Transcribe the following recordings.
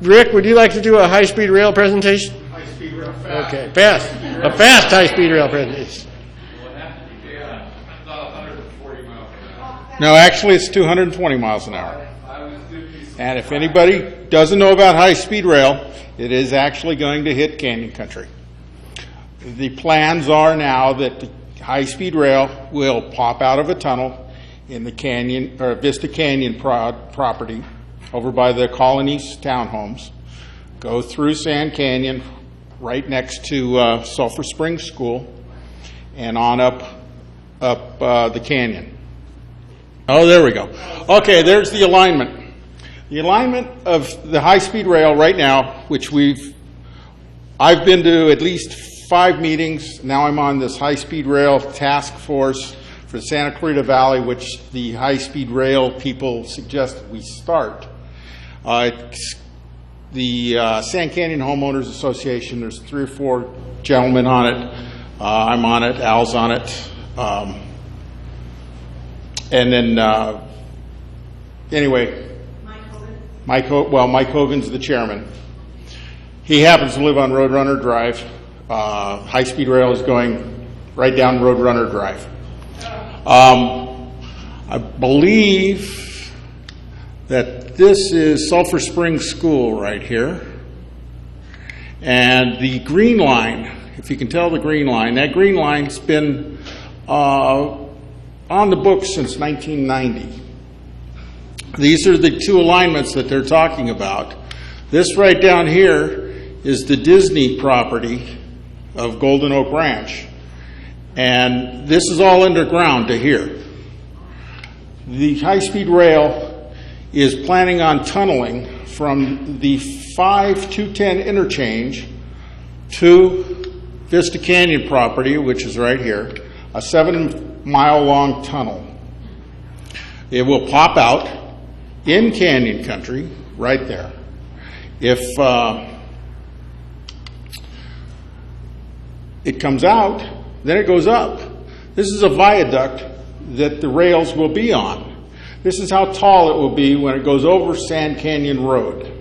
Rick, would you like to do a high-speed rail presentation? High-speed rail fast. Okay, fast. A fast high-speed rail presentation. No, actually it's 220 miles an hour. And if anybody doesn't know about high-speed rail, it is actually going to hit canyon country. The plans are now that the high-speed rail will pop out of a tunnel in the canyon, or Vista Canyon property over by the Colonies townhomes, go through Sand Canyon right next to Sulphur Springs School, and on up the canyon. Oh, there we go. Okay, there's the alignment. The alignment of the high-speed rail right now, which I've been to at least 5 meetings. Now I'm on this high-speed rail task force for the Santa Clarita Valley, which the high-speed rail people suggest we start. The Sand Canyon Homeowners Association, there's 3 or 4 gentlemen on it. I'm on it, Al's on it. And then, anyway, Mike Hogan's the chairman. He happens to live on Roadrunner Drive. High-speed rail is going right down Roadrunner Drive. I believe that this is Sulphur Springs School right here. And the green line, if you can tell the green line, that green line's been on the books since 1990. These are the 2 alignments that they're talking about. This right down here is the Disney property of Golden Oak Ranch. And this is all underground to here. The high-speed rail is planning on tunneling from the 5210 interchange to Vista Canyon property, which is right here, a 7-mile-long tunnel. It will pop out in canyon country right there. If it comes out, then it goes up. This is a viaduct that the rails will be on. This is how tall it will be when it goes over Sand Canyon Road.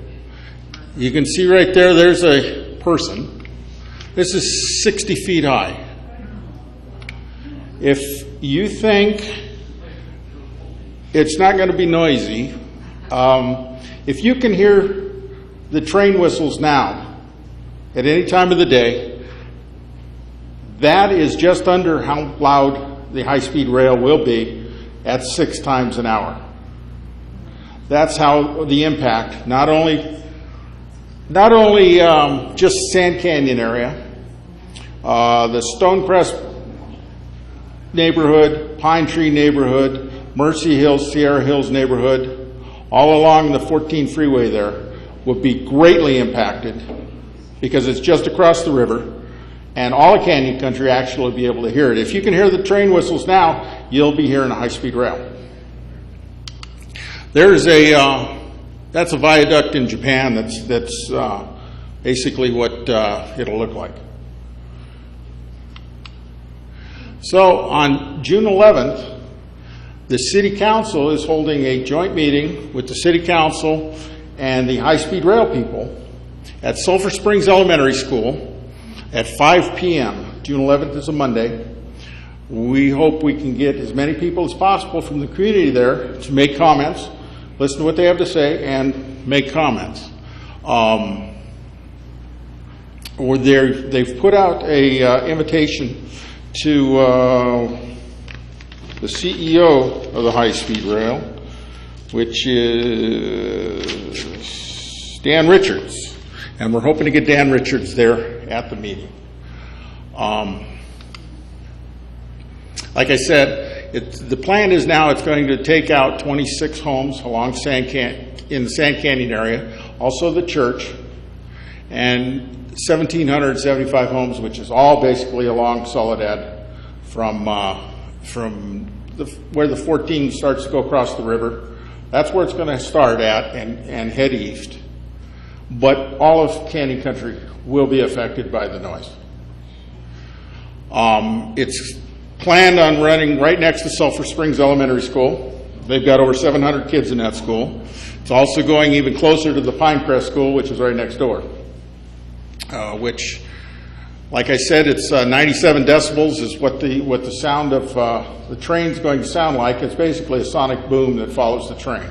You can see right there, there's a person. This is 60 feet high. If you think it's not going to be noisy, if you can hear the train whistles now, at any time of the day, that is just under how loud the high-speed rail will be at 6 times an hour. That's how the impact, not only just Sand Canyon area, the Stonecrest neighborhood, Pine Tree neighborhood, Mercy Hills, Sierra Hills neighborhood, all along the 14 freeway there would be greatly impacted because it's just across the river, and all of canyon country actually will be able to hear it. If you can hear the train whistles now, you'll be hearing a high-speed rail. There's that's a viaduct in Japan. That's basically what it'll look like. So on June 11th, the City Council is holding a joint meeting with the City Council and the high-speed rail people at Sulphur Springs Elementary School at 5 p.m. June 11th is a Monday. We hope we can get as many people as possible from the community there to make comments, listen to what they have to say, and make comments. They've put out a invitation to the CEO of the high-speed rail, which is Dan Richards, and we're hoping to get Dan Richards there at the meeting. Like I said, the plan is now it's going to take out 26 homes along in the Sand Canyon area, also the church, and 1,775 homes, which is all basically along Soledad from where the 14 starts to go across the river. That's where it's going to start at and head east. But all of canyon country will be affected by the noise. It's planned on running right next to Sulphur Springs Elementary School. They've got over 700 kids in that school. It's also going even closer to the Pinecrest School, which is right next door, which, like I said, it's 97 decibels is what the sound of the train's going to sound like. It's basically a sonic boom that follows the train.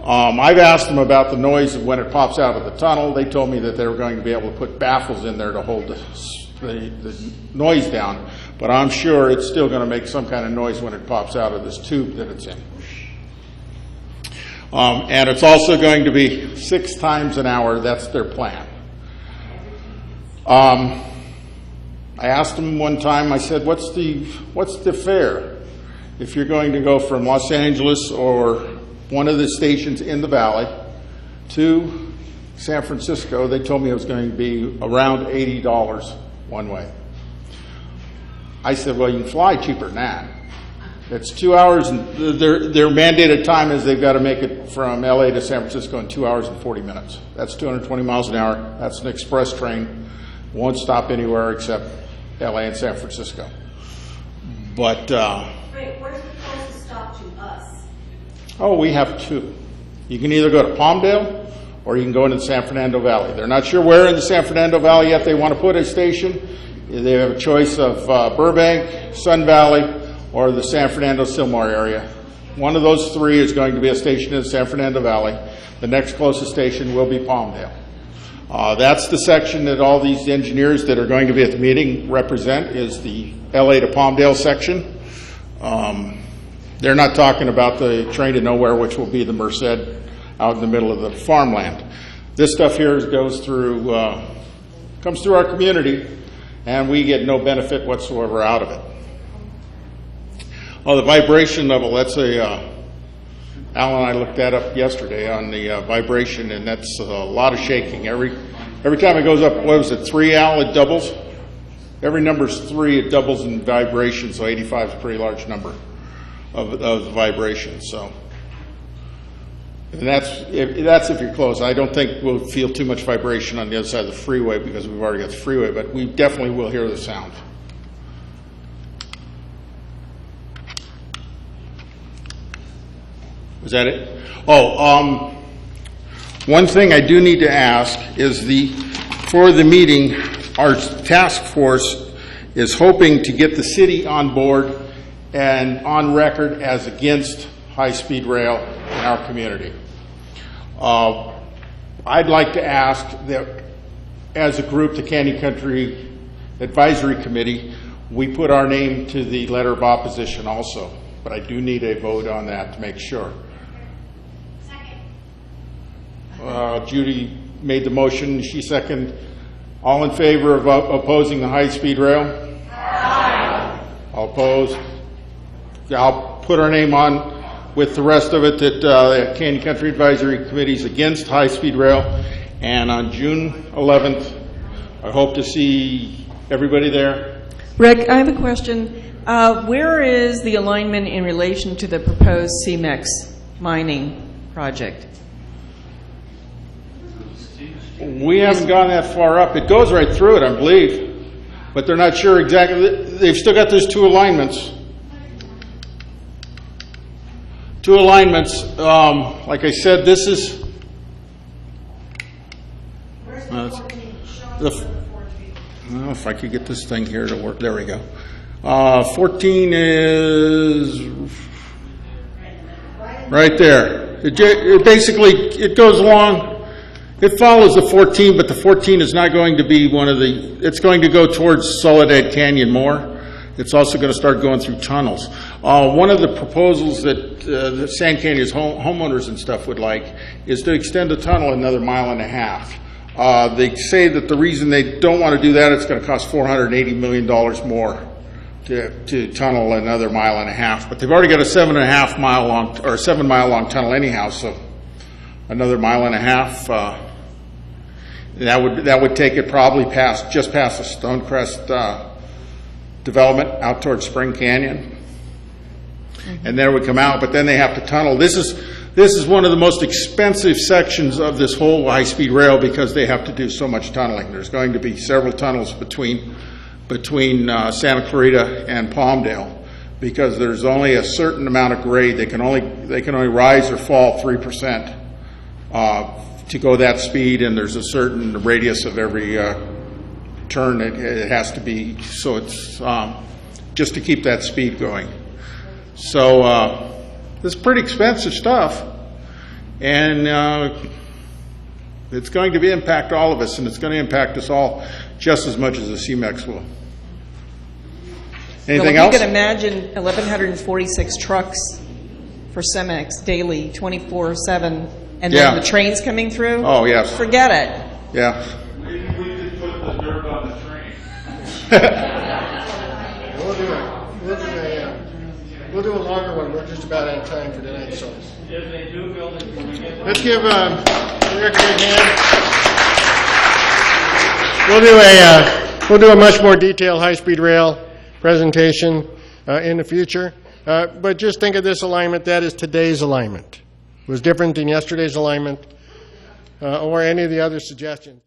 I've asked them about the noise of when it pops out of the tunnel. They told me that they were going to be able to put baffles in there to hold the noise down, but I'm sure it's still going to make some kind of noise when it pops out of this tube that it's in. And it's also going to be 6 times an hour. That's their plan. I asked them one time, I said, what's the fare if you're going to go from Los Angeles or one of the stations in the valley to San Francisco? They told me it was going to be around $80 one way. I said, well, you can fly cheaper than that. It's 2 hours, and their mandated time is they've got to make it from LA to San Francisco in 2 hours and 40 minutes. That's 220 miles an hour. That's an express train. Won't stop anywhere except LA and San Francisco. But Wait, where's the closest stop to us? oh, we have 2. You can either go to Palmdale or you can go into the San Fernando Valley. They're not sure where in the San Fernando Valley yet they want to put a station. They have a choice of Burbank, Sun Valley, or the San Fernando Sylmar area. One of those 3 is going to be a station in the San Fernando Valley. The next closest station will be Palmdale. That's the section that all these engineers that are going to be at the meeting represent, is the LA to Palmdale section. They're not talking about the train to nowhere, which will be the Merced out in the middle of the farmland. This stuff here comes through our community, and we get no benefit whatsoever out of it. Oh, the vibration level, that's Alan and I looked that up yesterday on the vibration, and that's a lot of shaking. Every time it goes up, what was it, 3, Al, it doubles? Every number's 3, it doubles in vibration, so 85 is a pretty large number of vibration. So, and that's if you're close. I don't think we'll feel too much vibration on the other side of the freeway because we've already got the freeway, but we definitely will hear the sound. Is that it? Oh, one thing I do need to ask is for the meeting, our task force is hoping to get the city on board and on record as against high-speed rail in our community. I'd like to ask that as a group, the Canyon Country Advisory Committee, we put our name to the letter of opposition also, but I do need a vote on that to make sure. Judy made the motion. She seconded. All in favor of opposing the high-speed rail? Aye. All opposed? I'll put our name on with the rest of it that the Canyon Country Advisory Committee is against high-speed rail. And on June 11th, I hope to see everybody there. Rick, I have a question. Where is the alignment in relation to the proposed CMEX mining project? We haven't gone that far up. It goes right through it, I believe, but they're not sure exactly. They've still got those 2 alignments. 2 alignments. Like I said, this is. Where's the 14? Show us the 14. If I could get this thing here to work. There we go. 14 is right there. It basically, it goes along. It follows the 14, but the 14 is not going to be it's going to go towards Soledad Canyon more. It's also going to start going through tunnels. One of the proposals that the Sand Canyon's homeowners and stuff would like is to extend the tunnel another 1.5 miles. They say that the reason they don't want to do that, it's going to cost $480 million more to tunnel another 1.5 miles. But they've already got a 7.5 mile long or 7 mile long tunnel anyhow, so another 1.5 miles. That would take it probably just past the Stonecrest development out towards Spring Canyon, and then it would come out. But then they have to tunnel. This is one of the most expensive sections of this whole high-speed rail because they have to do so much tunneling. There's going to be several tunnels between Santa Clarita and Palmdale because there's only a certain amount of grade. They can only rise or fall 3% to go that speed, and there's a certain radius of every turn it has to be. So it's just to keep that speed going. So this is pretty expensive stuff, and it's going to impact all of us, and it's going to impact us all just as much as the CMEX will. Anything well, else? you can imagine 1,146 trucks for CEMEX daily, 24/7, and Yeah. then the trains coming through? Oh, yes. Forget it. Yeah. Maybe we could put the dirt on the train. We'll do a longer one. We're just about out of time for tonight, so. If they do build it, can we get Let's give Rick a big hand. We'll do a much more detailed high-speed rail presentation in the future. But just think of this alignment. That is today's alignment. It was different than yesterday's alignment or any of the other suggestions.